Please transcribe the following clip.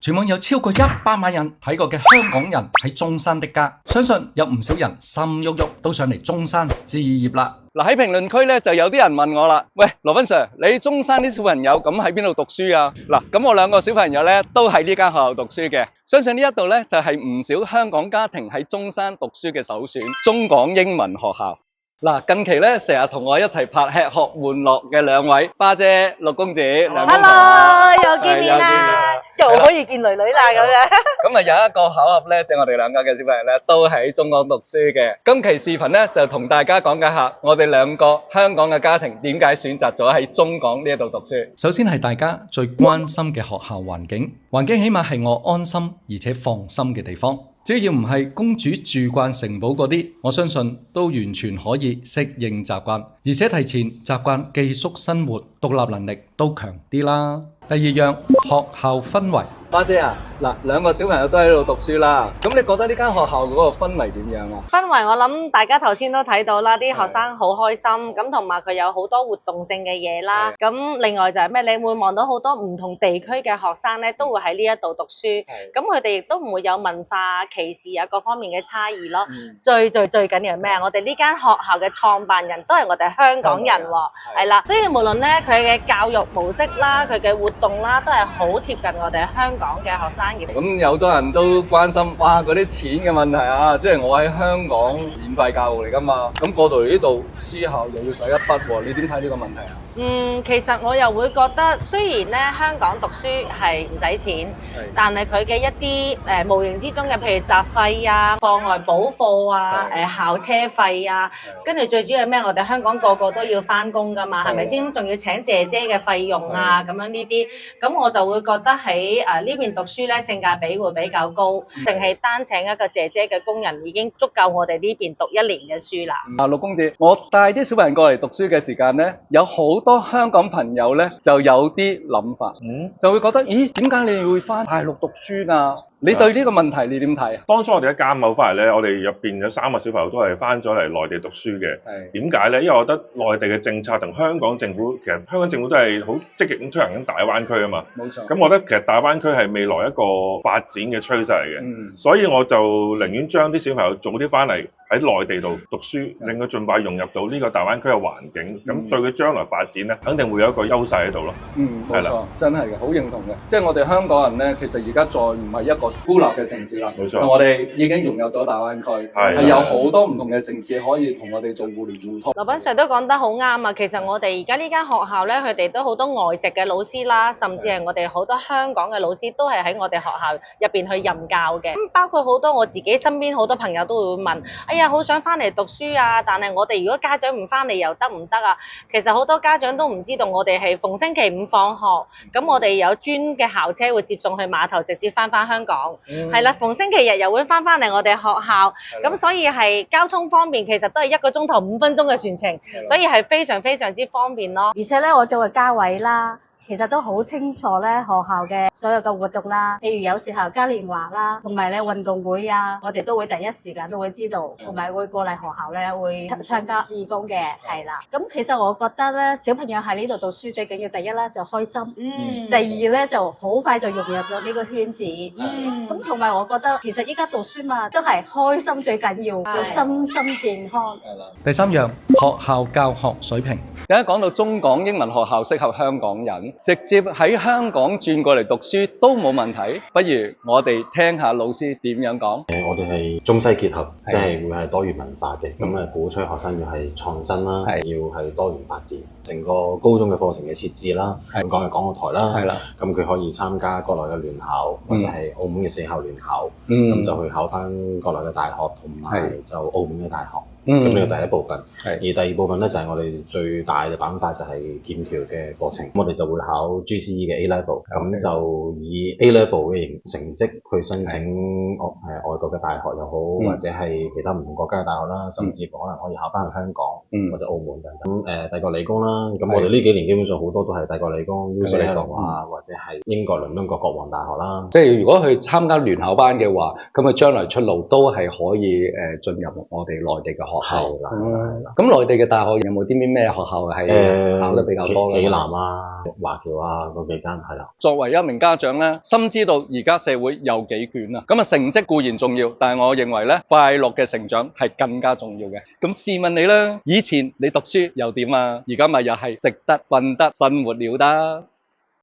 全網有超過100萬人睇過嘅香港人喺中山的家，相信有唔少人心喐喐都上嚟中山置業啦。嗱，喺評論區咧就有啲人問我啦，喂，羅賓 Sir， 你中山啲小朋友咁喺邊度讀書啊？嗱，咁我2個小朋友咧都喺呢間學校讀書嘅，相信呢一度咧就係唔少香港家庭喺中山讀書嘅首選，中港英文學校。嗱，近期咧成日同我一齊拍吃喝玩樂嘅2位花姐、陸公子兩公婆 Hello，又見面啦，又可以見女女啦咁樣。咁啊有一個巧合咧，即係我哋2個嘅小朋友咧都喺中港讀書嘅。今期視頻咧就同大家講解下我哋2個香港嘅家庭點解選擇咗喺中港呢一度讀書。首先係大家最關心嘅學校環境，環境起碼係我安心而且放心嘅地方。只要唔係公主住慣城堡嗰啲，我相信都完全可以適應習慣，而且提前習慣寄宿生活，獨立能力都強啲啦。第二樣，學校氛圍。花姐啊，嗱，2個小朋友都喺度讀書啦，咁你覺得呢間學校嗰個氛圍點樣啊？氛圍我諗大家頭先都睇到啦，啲學生好開心，咁同埋佢有好多活動性嘅嘢啦。咁另外就係咩？你會望到好多唔同地區嘅學生咧，都會喺呢一度讀書。咁佢哋亦都唔會有文化歧視啊，各方面嘅差異咯。最緊要係咩啊？我哋呢間學校嘅創辦人都係我哋香港人喎，係啦。所以無論咧佢嘅教育模式啦，佢嘅活動啦，都係好貼近我哋香港嘅學生嘅。咁有好多人都關心，哇，嗰啲錢嘅問題啊，即係我喺香港免費教育嚟㗎嘛，咁過到嚟呢度私校又要使一筆喎，你點睇呢個問題啊？其實我又會覺得，雖然咧香港讀書係唔使錢，但係佢嘅一啲無形之中嘅，譬如雜費啊、課外補課啊、校車費啊，跟住最主要係咩？我哋香港個個都要返工㗎嘛，係咪先？仲要請姐姐嘅費用啊，咁樣呢啲，咁我就會覺得喺呢邊讀書咧性價比會比較高，淨係單請一個姐姐嘅工人已經足夠我哋呢邊讀1年嘅書啦。陸公子，我帶啲小朋友過嚟讀書嘅時間咧，有好多香港朋友咧就有啲諗法，就會覺得，咦，點解你會返大陸讀書㗎？你對呢個問題你點睇啊？當初我哋一家冇翻嚟咧，我哋入邊有3個小朋友都係翻咗嚟內地讀書嘅。點解咧？因為我覺得內地嘅政策同香港政府，其實香港政府都係好積極咁推行緊大灣區啊嘛。冇錯。咁我覺得其實大灣區係未來一個發展嘅趨勢嚟嘅。所以我就寧願將啲小朋友早啲翻嚟喺內地度讀書，令佢盡快融入到呢個大灣區嘅環境。咁對佢將來發展咧，肯定會有一個優勢喺度咯。冇錯，真係嘅，好認同嘅。即係我哋香港人咧，其實而家再唔係一個孤立嘅城市啦，冇錯，我哋已經融入咗大灣區，係有好多唔同嘅城市可以同我哋做互聯互通。羅賓 Sir 都講得好啱啊！其實我哋而家呢間學校咧，佢哋都好多外籍嘅老師啦，甚至係我哋好多香港嘅老師都係喺我哋學校入邊去任教嘅。咁包括好多我自己身邊好多朋友都會問：哎呀，好想翻嚟讀書啊！但係我哋如果家長唔翻嚟又得唔得啊？其實好多家長都唔知道我哋係逢星期5放學，咁我哋有專嘅校車會接送去碼頭，直接翻香港。係啦，逢星期日又會翻嚟我哋學校，咁所以係交通方面，其實都係1個鐘頭5分鐘嘅船程，所以係非常之方便咯。而且咧，我作為家委啦，其實都好清楚咧學校嘅所有嘅活動啦，譬如有時候嘉年華啦，同埋咧運動會啊，我哋都會第一時間都會知道，同埋會過嚟學校咧會參加義工嘅，係啦。咁其實我覺得咧，小朋友喺呢度讀書最緊要第一啦就開心，第二咧就好快就融入咗呢個圈子，咁同埋我覺得其實依家讀書嘛都係開心最緊要，要身心健康。第三樣，學校教學水平。而家講到中港英文學校適合香港人，直接喺香港轉過嚟讀書都冇問題。不如我哋聽下老師點樣講。我哋係中西結合，即係會係多元文化嘅。咁鼓吹學生要係創新啦，要係多元發展。成個高中嘅課程嘅設置啦，香港嘅廣播台啦，咁佢可以參加國內嘅聯考，或者係澳門嘅4校聯考，咁就去考翻國內嘅大學同埋就澳門嘅大學。咁呢個第一部分，而第二部分咧就係我哋最大嘅板塊就係劍橋嘅課程，我哋就會考 GCE 嘅 A level，咁就以 A level 嘅成績去申請外國嘅大學又好，或者係其他唔同國家嘅大學啦，甚至乎可能可以考翻去香港。或者澳門等等。咁帝國理工啦，咁我哋呢幾年基本上好多都係帝國理工、UCL 啊，或者係英國倫敦國國王大學啦。即係如果去參加聯考班嘅話，咁佢將來出路都係可以進入我哋內地嘅學校。係啦。咁內地嘅大學有冇啲咩學校係考得比較多嘅？暨南啊、華僑啊嗰幾間係啦。作為一名家長咧，深知道而家社會有幾卷啊，咁啊成績固然重要，但係我認為咧，快樂嘅成長係更加重要嘅。咁試問你啦，以前你讀書又點啊？而家咪又係食得、瞓得、生活了得。